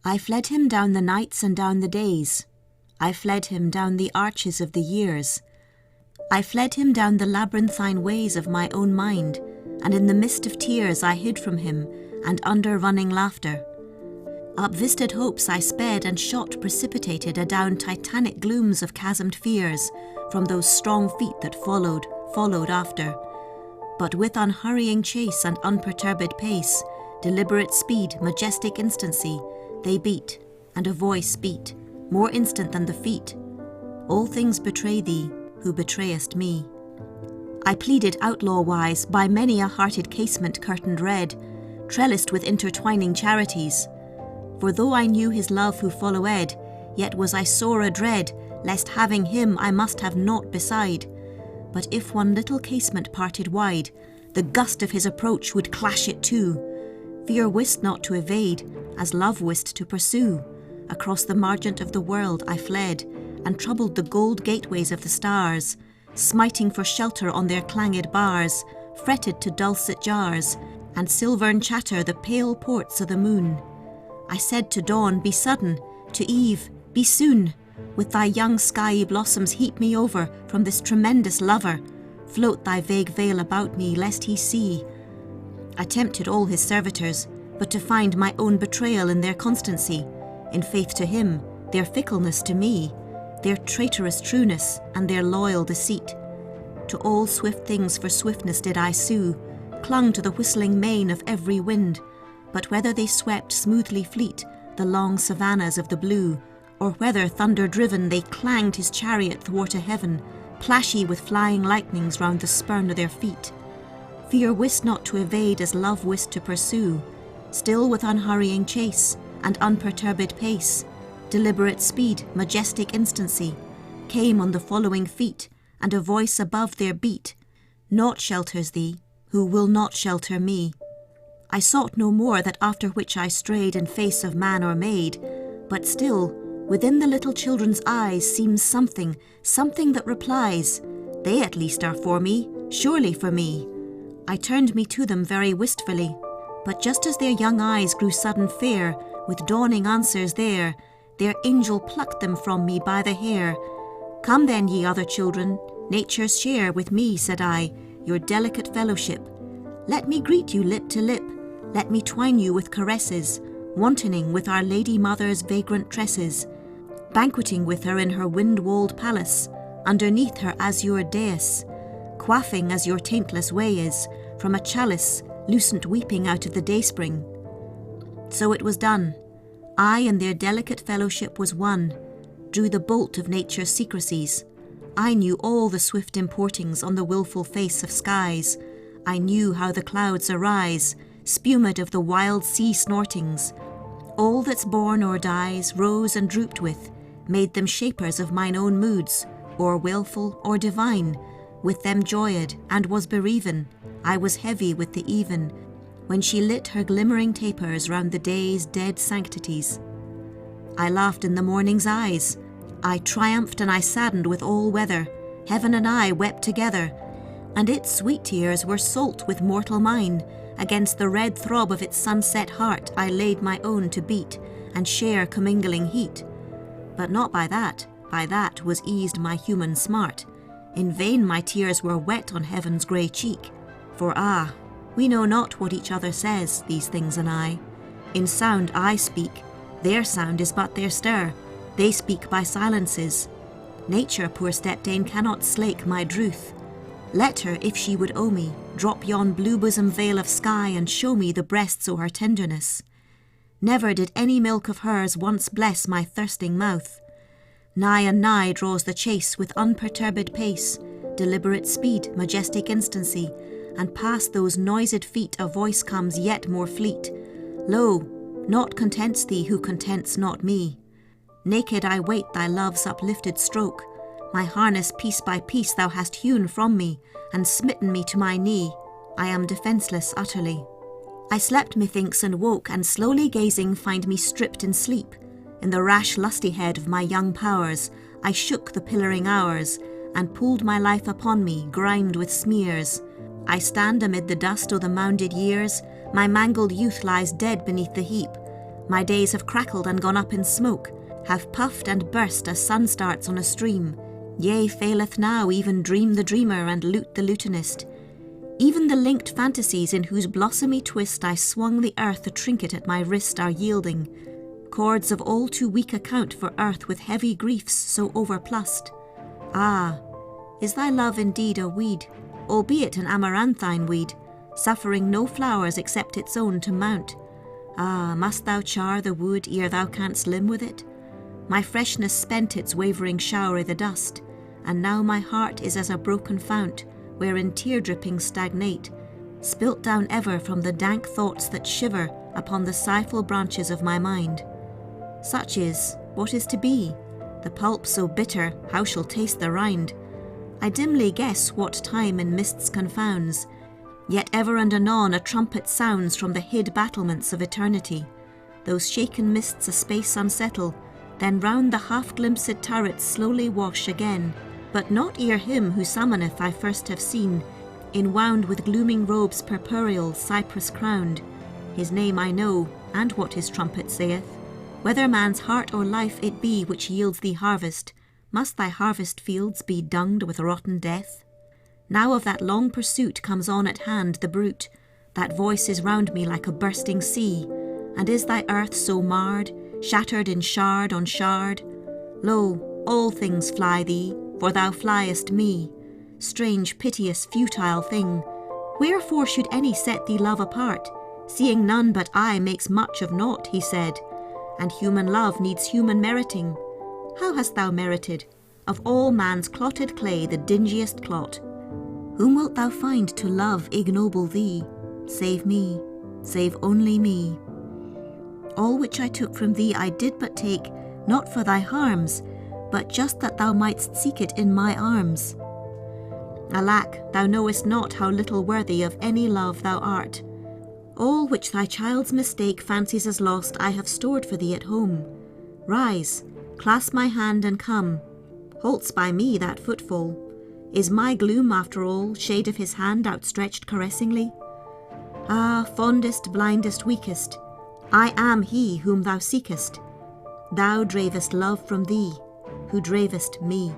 I fled him down the nights and down the days. I fled him down the arches of the years. I fled him down the labyrinthine ways of my own mind, and in the mist of tears I hid from him, and under running laughter. Up visted hopes I sped and shot precipitated adown titanic glooms of chasmed fears from those strong feet that followed after. But with unhurrying chase and unperturbed pace, deliberate speed, majestic instancy, they beat, and a voice beat, more instant than the feet. All things betray thee, who betrayest me. I pleaded outlaw-wise by many a hearted casement curtained red, trellised with intertwining charities. For though I knew his love who followed, yet was I sore adread, lest having him I must have naught beside. But if one little casement parted wide, the gust of his approach would clash it to. Fear wist not to evade, as love wist to pursue. Across the margent of the world I fled, and troubled the gold gateways of the stars, smiting for shelter on their clanged bars, fretted to dulcet jars, and silvern chatter the pale ports o' the moon. I said to dawn, be sudden, to eve, be soon. With thy young skiey blossoms heap me over from this tremendous lover. Float thy vague veil about me, lest he see. I tempted all his servitors, but to find my own betrayal in their constancy, in faith to him, their fickleness to me, their traitorous trueness and their loyal deceit. To all swift things for swiftness did I sue, clung to the whistling mane of every wind, but whether they swept smoothly fleet the long savannas of the blue, or whether thunder-driven they clanged his chariot thwart a heaven, plashy with flying lightnings round the spurn of their feet. Fear wist not to evade as love wist to pursue, still with unhurrying chase and unperturbed pace, deliberate speed, majestic instancy, came on the following feet, and a voice above their beat, naught shelters thee, who will not shelter me. I sought no more that after which I strayed in face of man or maid, but still, within the little children's eyes seems something that replies, they at least are for me, surely for me. I turned me to them very wistfully, but just as their young eyes grew sudden fair, with dawning answers there, their angel plucked them from me by the hair. Come then, ye other children, nature's share with me, said I, your delicate fellowship. Let me greet you lip to lip, let me twine you with caresses, wantoning with our Lady Mother's vagrant tresses, banqueting with her in her wind-walled palace, underneath her azure dais, quaffing as your taintless way is, from a chalice, lucent weeping out of the dayspring. So it was done. I and their delicate fellowship was one, drew the bolt of nature's secrecies. I knew all the swift importings on the wilful face of skies. I knew how the clouds arise, spumed of the wild sea snortings. All that's born or dies, rose and drooped with, made them shapers of mine own moods, or wailful or divine. With them joyed, and was bereaven. I was heavy with the even, when she lit her glimmering tapers round the day's dead sanctities. I laughed in the morning's eyes. I triumphed and I saddened with all weather. Heaven and I wept together, and its sweet tears were salt with mortal mine. Against the red throb of its sunset heart I laid my own to beat, and share commingling heat. But not by that was eased my human smart. In vain my tears were wet on heaven's grey cheek. For we know not what each other says, these things and I. In sound I speak, their sound is but their stir. They speak by silences. Nature, poor stepdame, cannot slake my druth. Let her, if she would owe me, drop yon blue-bosom veil of sky and show me the breasts o' her tenderness. Never did any milk of hers once bless my thirsting mouth. Nigh and nigh draws the chase with unperturbed pace, deliberate speed, majestic instancy, and past those noised feet a voice comes yet more fleet. Lo, naught contents thee who contents not me. Naked I wait thy love's uplifted stroke. My harness piece by piece thou hast hewn from me, and smitten me to my knee. I am defenceless utterly. I slept methinks and woke, and slowly gazing find me stripped in sleep. In the rash lusty head of my young powers, I shook the pillaring hours, and pulled my life upon me, grimed with smears. I stand amid the dust o' the mounded years, my mangled youth lies dead beneath the heap. My days have crackled and gone up in smoke, have puffed and burst as sun starts on a stream. Yea, faileth now even dream the dreamer and lute the lutanist. Even the linked fantasies in whose blossomy twist I swung the earth a trinket at my wrist are yielding, cords of all too weak account for earth with heavy griefs so overplussed. Ah, is thy love indeed a weed, albeit an amaranthine weed, suffering no flowers except its own to mount? Ah, must thou char the wood ere thou canst limn with it? My freshness spent its wavering shower I' the dust, and now my heart is as a broken fount, wherein tear-drippings stagnate, spilt down ever from the dank thoughts that shiver upon the sighful branches of my mind. Such is, what is to be, the pulp so bitter, how shall taste the rind? I dimly guess what time in mists confounds, yet ever and anon a trumpet sounds from the hid battlements of eternity. Those shaken mists a space unsettle, then round the half-glimpsed turrets slowly wash again, but not ere him who summoneth I first have seen, enwound with glooming robes purpureal, cypress-crowned. His name I know, and what his trumpet saith. Whether man's heart or life it be which yields thee harvest, must thy harvest fields be dunged with rotten death? Now of that long pursuit comes on at hand the bruit, that voice is round me like a bursting sea, and is thy earth so marred, shattered in shard on shard? Lo, all things fly thee, for thou fliest me. Strange, piteous, futile thing, wherefore should any set thee love apart, seeing none but I makes much of naught, he said, and human love needs human meriting. How hast thou merited? Of all man's clotted clay the dingiest clot. Whom wilt thou find to love ignoble thee? Save me, save only me. All which I took from thee I did but take, not for thy harms, but just that thou mightst seek it in my arms. Alack, thou knowest not how little worthy of any love thou art. All which thy child's mistake fancies as lost I have stored for thee at home. Rise, clasp my hand and come. Halts by me that footfall. Is my gloom, after all, shade of his hand outstretched caressingly? Ah, fondest, blindest, weakest, I am he whom thou seekest. Thou dravest love from thee, who dravest me.